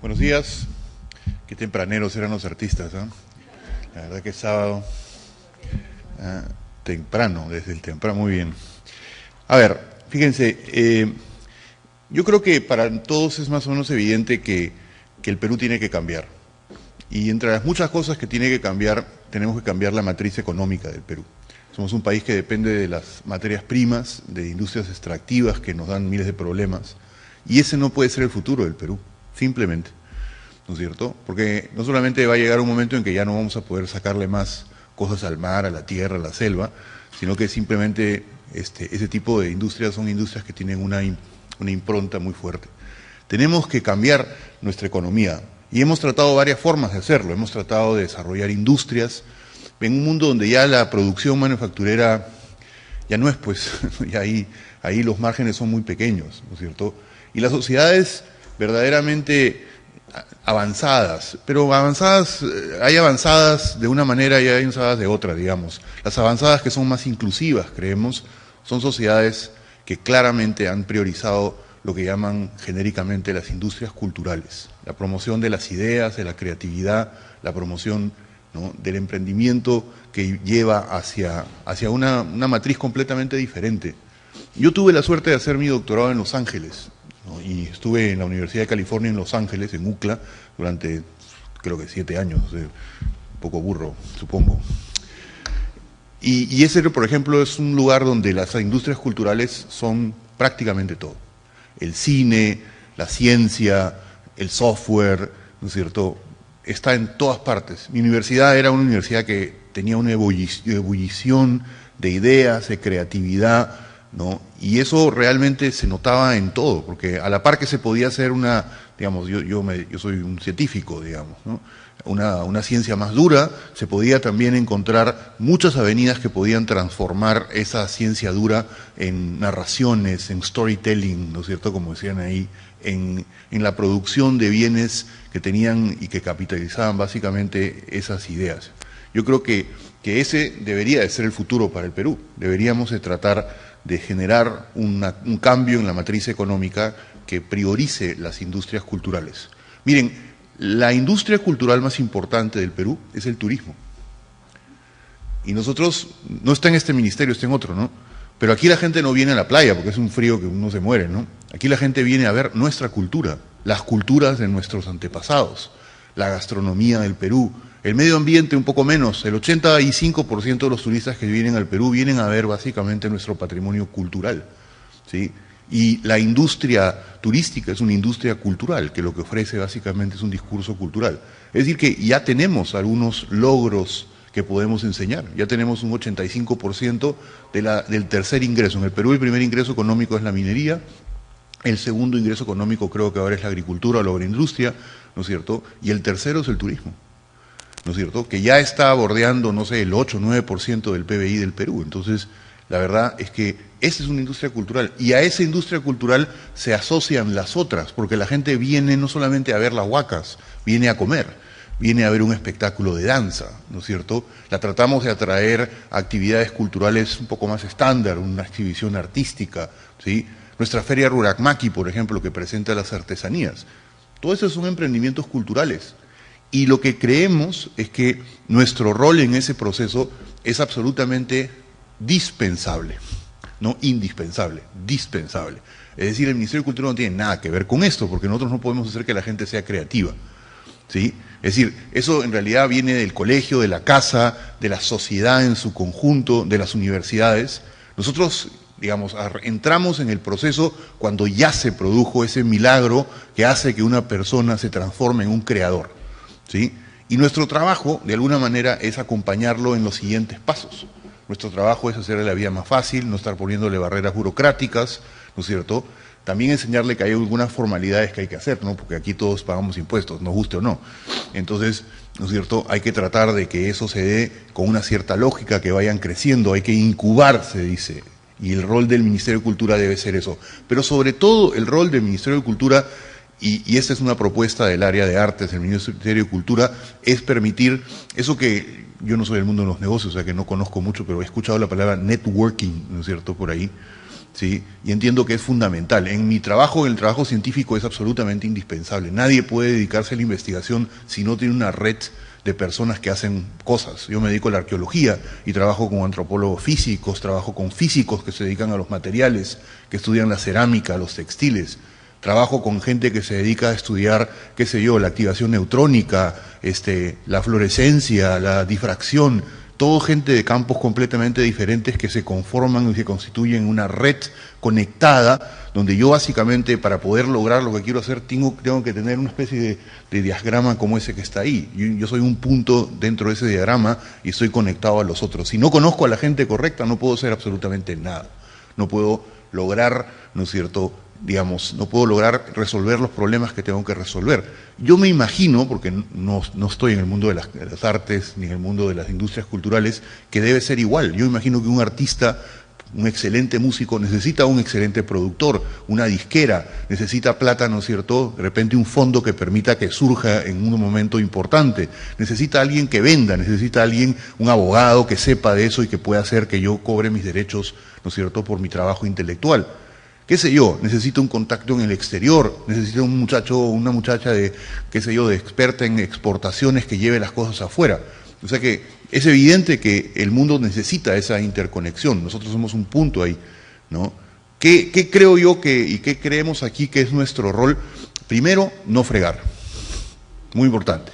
Buenos días, qué tempraneros eran los artistas, ¿eh? La verdad que es sábado, temprano, desde el temprano, muy bien. A ver, fíjense, yo creo que para todos es más o menos evidente que el Perú tiene que cambiar. Y entre las muchas cosas que tiene que cambiar, tenemos que cambiar la matriz económica del Perú. Somos un país que depende de las materias primas, de industrias extractivas que nos dan miles de problemas. Y ese no puede ser el futuro del Perú, simplemente. ¿No es cierto? Porque no solamente va a llegar un momento en que ya no vamos a poder sacarle más cosas al mar, a la tierra, a la selva, sino que simplemente ese tipo de industrias son industrias que tienen una impronta muy fuerte. Tenemos que cambiar nuestra economía y hemos tratado varias formas de hacerlo. Hemos tratado de desarrollar industrias en un mundo donde ya la producción manufacturera ya no es, pues, ya ahí los márgenes son muy pequeños, ¿no es cierto? Y las sociedades verdaderamente avanzadas, pero avanzadas, hay avanzadas de una manera y hay avanzadas de otra, digamos. Las avanzadas que son más inclusivas, creemos, son sociedades que claramente han priorizado lo que llaman genéricamente las industrias culturales, la promoción de las ideas, de la creatividad, la promoción, ¿no?, del emprendimiento que lleva hacia una matriz completamente diferente. Yo tuve la suerte de hacer mi doctorado en Los Ángeles, ¿no?, y estuve en la Universidad de California en Los Ángeles, en UCLA, durante creo que 7 años, un poco burro, supongo. Y ese, por ejemplo, es un lugar donde las industrias culturales son prácticamente todo. El cine, la ciencia, el software, ¿no es cierto?, está en todas partes. Mi universidad era una universidad que tenía una ebullición de ideas, de creatividad, ¿no? Y eso realmente se notaba en todo, porque a la par que se podía hacer una, digamos, yo soy un científico, digamos, ¿no?, una ciencia más dura, se podía también encontrar muchas avenidas que podían transformar esa ciencia dura en narraciones, en storytelling, ¿no es cierto?, como decían ahí, en la producción de bienes que tenían y que capitalizaban básicamente esas ideas. Yo creo que ese debería de ser el futuro para el Perú. Deberíamos de tratar de generar un cambio en la matriz económica que priorice las industrias culturales. Miren, la industria cultural más importante del Perú es el turismo. Y nosotros, no está en este ministerio, está en otro, ¿no? Pero aquí la gente no viene a la playa porque es un frío que uno se muere, ¿no? Aquí la gente viene a ver nuestra cultura, las culturas de nuestros antepasados, la gastronomía del Perú, el medio ambiente un poco menos. El 85% de los turistas que vienen al Perú vienen a ver básicamente nuestro patrimonio cultural, ¿sí? Y la industria turística es una industria cultural, que lo que ofrece básicamente es un discurso cultural. Es decir, que ya tenemos algunos logros que podemos enseñar. Ya tenemos un 85% del tercer ingreso. En el Perú el primer ingreso económico es la minería, el segundo ingreso económico creo que ahora es la agricultura o la agroindustria, ¿no es cierto? Y el tercero es el turismo, ¿no es cierto?, que ya está bordeando, no sé, el 8 o 9% del PBI del Perú. Entonces, la verdad es que esa es una industria cultural y a esa industria cultural se asocian las otras, porque la gente viene no solamente a ver las huacas, viene a comer, viene a ver un espectáculo de danza, ¿no es cierto? La tratamos de atraer a actividades culturales un poco más estándar, una exhibición artística, ¿sí? Nuestra Feria Ruracmaqui, por ejemplo, que presenta las artesanías. Todos esos son emprendimientos culturales. Y lo que creemos es que nuestro rol en ese proceso es absolutamente dispensable, no indispensable, dispensable. Es decir, el Ministerio de Cultura no tiene nada que ver con esto, porque nosotros no podemos hacer que la gente sea creativa, ¿sí? Es decir, eso en realidad viene del colegio, de la casa, de la sociedad en su conjunto, de las universidades. Nosotros, digamos, entramos en el proceso cuando ya se produjo ese milagro que hace que una persona se transforme en un creador, ¿sí? Y nuestro trabajo, de alguna manera, es acompañarlo en los siguientes pasos. Nuestro trabajo es hacerle la vida más fácil, no estar poniéndole barreras burocráticas, ¿no es cierto? También enseñarle que hay algunas formalidades que hay que hacer, ¿no? Porque aquí todos pagamos impuestos, nos guste o no. Entonces, ¿no es cierto?, hay que tratar de que eso se dé con una cierta lógica, que vayan creciendo, hay que incubar, se dice. Y el rol del Ministerio de Cultura debe ser eso. Pero sobre todo el rol del Ministerio de Cultura, y esta es una propuesta del área de artes del Ministerio de Cultura, es permitir eso que yo no soy del mundo de los negocios, o sea que no conozco mucho, pero he escuchado la palabra networking, ¿no es cierto?, por ahí. ¿sí? Y entiendo que es fundamental. En mi trabajo, en el trabajo científico, es absolutamente indispensable. Nadie puede dedicarse a la investigación si no tiene una red de personas que hacen cosas. Yo me dedico a la arqueología y trabajo con antropólogos físicos, trabajo con físicos que se dedican a los materiales, que estudian la cerámica, los textiles. Trabajo con gente que se dedica a estudiar, qué sé yo, la activación neutrónica, la fluorescencia, la difracción, todo gente de campos completamente diferentes que se conforman y se constituyen una red conectada, donde yo básicamente para poder lograr lo que quiero hacer tengo que tener una especie de diagrama como ese que está ahí. Yo soy un punto dentro de ese diagrama y estoy conectado a los otros. Si no conozco a la gente correcta, no puedo hacer absolutamente nada. No puedo lograr, ¿no es cierto?, digamos, no puedo lograr resolver los problemas que tengo que resolver. Yo me imagino, porque no estoy en el mundo de las artes ni en el mundo de las industrias culturales, que debe ser igual. Yo imagino que un artista, un excelente músico, necesita un excelente productor, una disquera, necesita plata, ¿no es cierto?, de repente un fondo que permita que surja en un momento importante, necesita alguien que venda, necesita alguien, un abogado que sepa de eso y que pueda hacer que yo cobre mis derechos, ¿no es cierto?, por mi trabajo intelectual. Qué sé yo, necesito un contacto en el exterior, necesito un muchacho o una muchacha de, qué sé yo, de experta en exportaciones que lleve las cosas afuera. O sea que es evidente que el mundo necesita esa interconexión, nosotros somos un punto ahí, ¿no? ¿Qué creo yo y qué creemos aquí que es nuestro rol? Primero, no fregar, muy importante.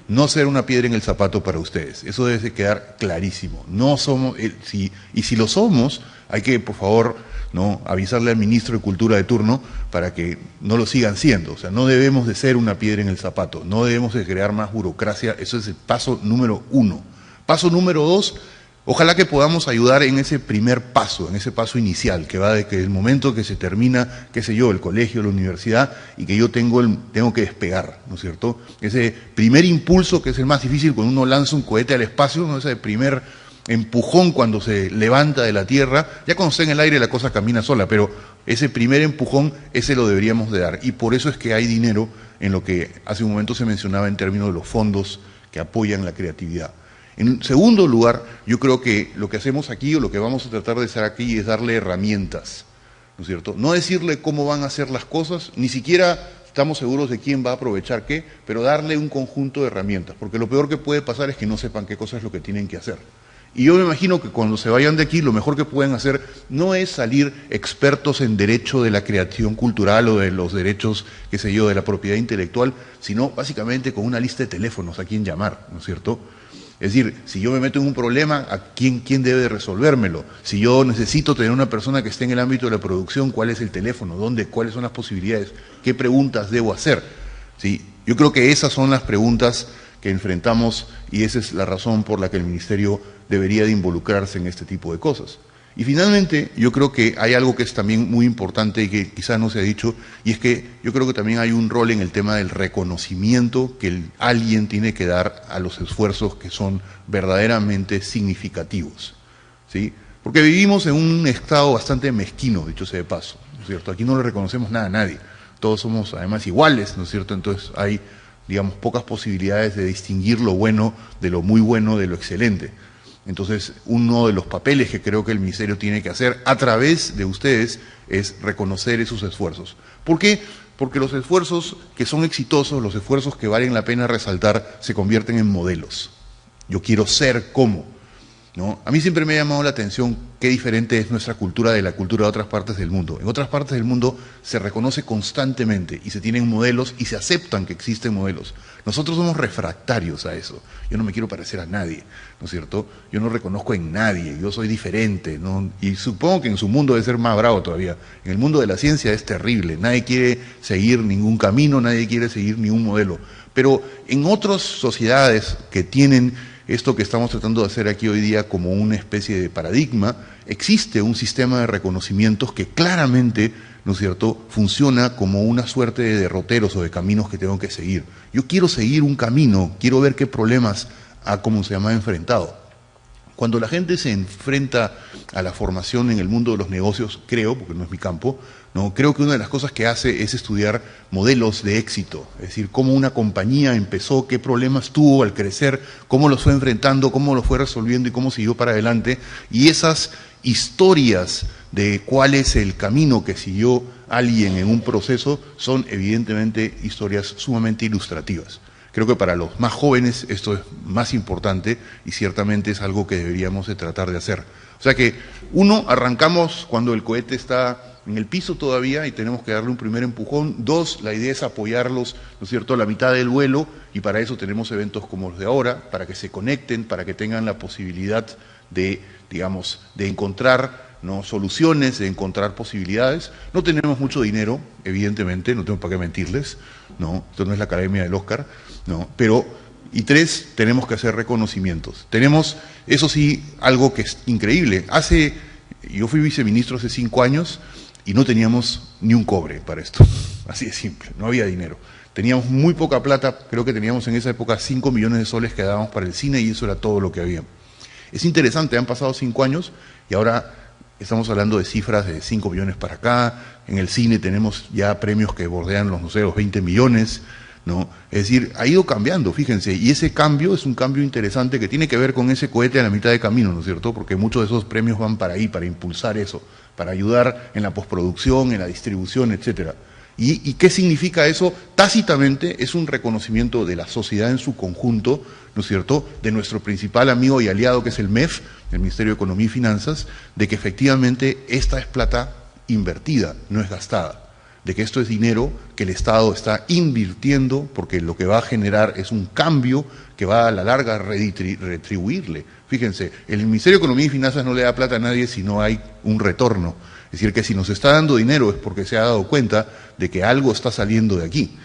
No ser una piedra en el zapato para ustedes, eso debe quedar clarísimo. No somos, y si lo somos, hay que, por favor, ¿no?, avisarle al ministro de Cultura de turno para que no lo sigan siendo. O sea, no debemos de ser una piedra en el zapato, no debemos de crear más burocracia, eso es el paso número 1. Paso número 2, ojalá que podamos ayudar en ese primer paso, en ese paso inicial, que va de que el momento que se termina, qué sé yo, el colegio, la universidad, y que yo tengo que despegar, ¿no es cierto? Ese primer impulso, que es el más difícil cuando uno lanza un cohete al espacio, ¿no?, ese primer empujón cuando se levanta de la tierra, ya cuando está en el aire la cosa camina sola, pero ese primer empujón, ese lo deberíamos de dar, y por eso es que hay dinero en lo que hace un momento se mencionaba en términos de los fondos que apoyan la creatividad. En segundo lugar, yo creo que lo que hacemos aquí o lo que vamos a tratar de hacer aquí es darle herramientas, ¿no es cierto? No decirle cómo van a hacer las cosas, ni siquiera estamos seguros de quién va a aprovechar qué, pero darle un conjunto de herramientas, porque lo peor que puede pasar es que no sepan qué cosa es lo que tienen que hacer. Y yo me imagino que cuando se vayan de aquí, lo mejor que pueden hacer no es salir expertos en derecho de la creación cultural o de los derechos, qué sé yo, de la propiedad intelectual, sino básicamente con una lista de teléfonos a quién llamar, ¿no es cierto? Es decir, si yo me meto en un problema, ¿a quién debe de resolvérmelo? Si yo necesito tener una persona que esté en el ámbito de la producción, ¿cuál es el teléfono? ¿Cuáles son las posibilidades? ¿Qué preguntas debo hacer? ¿Sí? Yo creo que esas son las preguntas que enfrentamos y esa es la razón por la que el Ministerio debería de involucrarse en este tipo de cosas. Y finalmente, yo creo que hay algo que es también muy importante y que quizás no se ha dicho, y es que yo creo que también hay un rol en el tema del reconocimiento que alguien tiene que dar a los esfuerzos que son verdaderamente significativos, ¿sí? Porque vivimos en un estado bastante mezquino, dicho sea de paso, ¿no es cierto? Aquí no le reconocemos nada a nadie, todos somos además iguales, ¿no es cierto? Entonces hay, digamos, pocas posibilidades de distinguir lo bueno de lo muy bueno de lo excelente. Entonces, uno de los papeles que creo que el Ministerio tiene que hacer a través de ustedes es reconocer esos esfuerzos. ¿Por qué? Porque los esfuerzos que son exitosos, los esfuerzos que valen la pena resaltar, se convierten en modelos. Yo quiero ser como, ¿no? A mí siempre me ha llamado la atención qué diferente es nuestra cultura de la cultura de otras partes del mundo. En otras partes del mundo se reconoce constantemente y se tienen modelos y se aceptan que existen modelos. Nosotros somos refractarios a eso. Yo no me quiero parecer a nadie, ¿no es cierto? Yo no reconozco en nadie, yo soy diferente, ¿no? Y supongo que en su mundo debe ser más bravo todavía. En el mundo de la ciencia es terrible, nadie quiere seguir ningún camino, nadie quiere seguir ningún modelo. Pero en otras sociedades que tienen esto que estamos tratando de hacer aquí hoy día como una especie de paradigma, existe un sistema de reconocimientos que claramente, ¿no es cierto?, funciona como una suerte de derroteros o de caminos que tengo que seguir. Yo quiero seguir un camino, quiero ver qué problemas ha, como se llama, enfrentado. Cuando la gente se enfrenta a la formación en el mundo de los negocios, creo, porque no es mi campo, ¿no? Creo que una de las cosas que hace es estudiar modelos de éxito, es decir, cómo una compañía empezó, qué problemas tuvo al crecer, cómo los fue enfrentando, cómo los fue resolviendo y cómo siguió para adelante. Y esas historias de cuál es el camino que siguió alguien en un proceso son evidentemente historias sumamente ilustrativas. Creo que para los más jóvenes esto es más importante y ciertamente es algo que deberíamos de tratar de hacer. O sea que, uno, arrancamos cuando el cohete está en el piso todavía y tenemos que darle un primer empujón. Dos, la idea es apoyarlos, ¿no es cierto?, a la mitad del vuelo, y para eso tenemos eventos como los de ahora, para que se conecten, para que tengan la posibilidad de, digamos, de encontrar, ¿no?, soluciones, de encontrar posibilidades. No tenemos mucho dinero, evidentemente, no tengo para qué mentirles, ¿no? Esto no es la Academia del Oscar, ¿no? Pero, y tres, tenemos que hacer reconocimientos. Tenemos, eso sí, algo que es increíble. Yo fui viceministro hace 5 años y no teníamos ni un cobre para esto, así de simple, no había dinero. Teníamos muy poca plata, creo que teníamos en esa época 5 millones de soles que dábamos para el cine y eso era todo lo que había. Es interesante, han pasado 5 años y ahora estamos hablando de cifras de 5 millones para acá. En el cine tenemos ya premios que bordean los, no sé, los 20 millones, ¿no? Es decir, ha ido cambiando, fíjense, y ese cambio es un cambio interesante que tiene que ver con ese cohete a la mitad de camino, ¿no es cierto? Porque muchos de esos premios van para ahí, para impulsar eso, para ayudar en la postproducción, en la distribución, etcétera. ¿Y qué significa eso? Tácitamente es un reconocimiento de la sociedad en su conjunto, ¿no es cierto?, de nuestro principal amigo y aliado, que es el MEF, el Ministerio de Economía y Finanzas, de que efectivamente esta es plata invertida, no es gastada, de que esto es dinero que el Estado está invirtiendo, porque lo que va a generar es un cambio que va a la larga retribuirle. Fíjense, el Ministerio de Economía y Finanzas no le da plata a nadie si no hay un retorno. Es decir, que si nos está dando dinero es porque se ha dado cuenta de que algo está saliendo de aquí,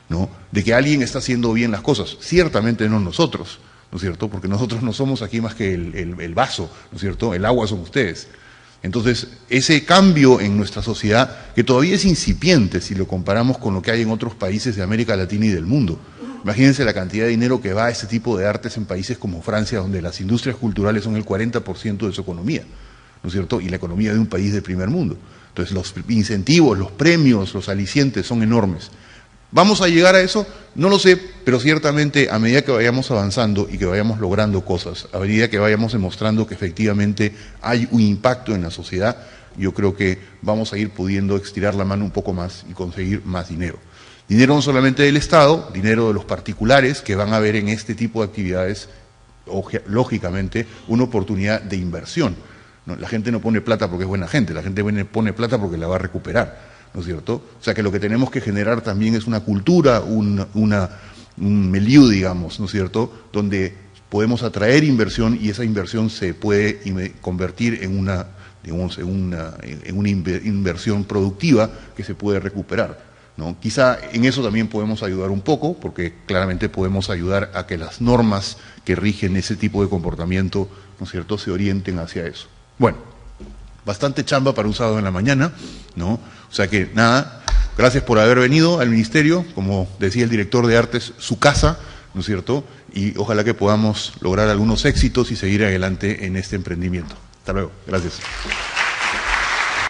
¿no? De que alguien está haciendo bien las cosas. Ciertamente no nosotros, ¿no es cierto? Porque nosotros no somos aquí más que el vaso, ¿no es cierto? El agua son ustedes. Entonces, ese cambio en nuestra sociedad, que todavía es incipiente si lo comparamos con lo que hay en otros países de América Latina y del mundo. Imagínense la cantidad de dinero que va a este tipo de artes en países como Francia, donde las industrias culturales son el 40% de su economía, ¿no es cierto?, y la economía de un país del primer mundo. Entonces los incentivos, los premios, los alicientes son enormes. ¿Vamos a llegar a eso? No lo sé, pero ciertamente a medida que vayamos avanzando y que vayamos logrando cosas, a medida que vayamos demostrando que efectivamente hay un impacto en la sociedad, yo creo que vamos a ir pudiendo estirar la mano un poco más y conseguir más dinero. Dinero no solamente del Estado, dinero de los particulares que van a ver en este tipo de actividades, lógicamente, una oportunidad de inversión. No, la gente no pone plata porque es buena gente, la gente pone plata porque la va a recuperar, ¿no es cierto? O sea que lo que tenemos que generar también es una cultura, un milieu, digamos, ¿no es cierto?, donde podemos atraer inversión y esa inversión se puede convertir en una, digamos, en una inversión productiva que se puede recuperar, ¿no? Quizá en eso también podemos ayudar un poco, porque claramente podemos ayudar a que las normas que rigen ese tipo de comportamiento, ¿no es cierto?, se orienten hacia eso. Bueno, bastante chamba para un sábado en la mañana, ¿no? O sea que nada, gracias por haber venido al Ministerio, como decía el director de Artes, su casa, ¿no es cierto? Y ojalá que podamos lograr algunos éxitos y seguir adelante en este emprendimiento. Hasta luego, gracias.